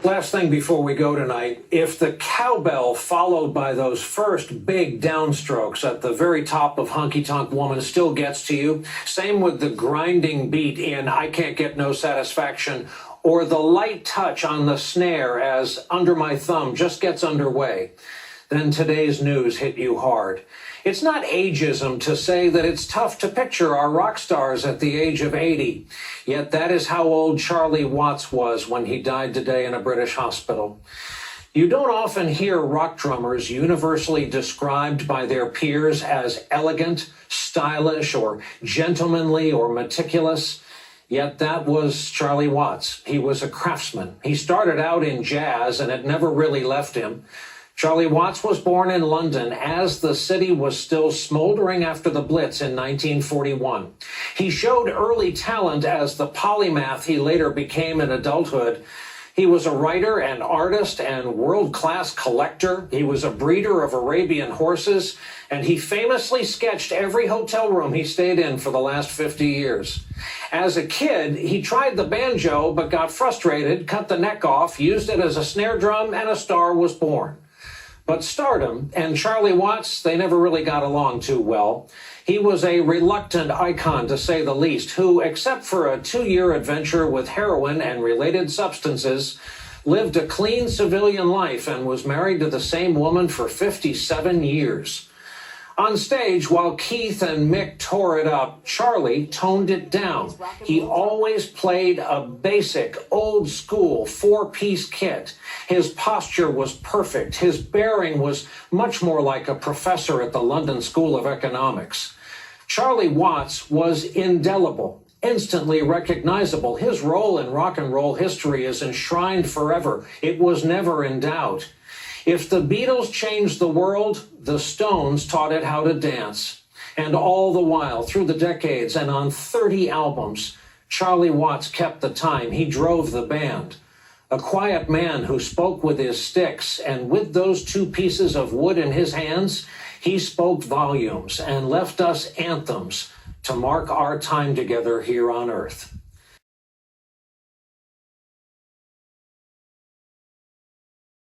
Last thing before we go tonight, if the cowbell followed by those first big downstrokes at the very top of Honky Tonk Woman still gets to you, same with the grinding beat in I Can't Get No Satisfaction, or the light touch on the snare as Under My Thumb just gets underway, then today's news hit you hard. It's not ageism to say that it's tough to picture our rock stars at the age of 80. Yet that is how old Charlie Watts was when he died today in a British hospital. You don't often hear rock drummers universally described by their peers as elegant, stylish, or gentlemanly, or meticulous. Yet that was Charlie Watts. He was a craftsman. He started out in jazz, and it never really left him. Charlie Watts was born in London as the city was still smoldering after the Blitz in 1941. He showed early talent as the polymath he later became in adulthood. He was a writer and artist and world-class collector. He was a breeder of Arabian horses, and he famously sketched every hotel room he stayed in for the last 50 years. As a kid, he tried the banjo but got frustrated, cut the neck off, used it as a snare drum, and a star was born. But stardom and Charlie Watts, they never really got along too well. He was a reluctant icon, to say the least, who, except for a 2-year adventure with heroin and related substances, lived a clean civilian life and was married to the same woman for 57 years. On stage, while Keith and Mick tore it up, Charlie toned it down. He always played a basic, old-school 4-piece kit. His posture was perfect. His bearing was much more like a professor at the London School of Economics. Charlie Watts was indelible, instantly recognizable. His role in rock and roll history is enshrined forever. It was never in doubt. If the Beatles changed the world, the Stones taught it how to dance. And all the while, through the decades and on 30 albums, Charlie Watts kept the time. He drove the band. A quiet man who spoke with his sticks, and with those 2 pieces of wood in his hands, he spoke volumes and left us anthems to mark our time together here on Earth.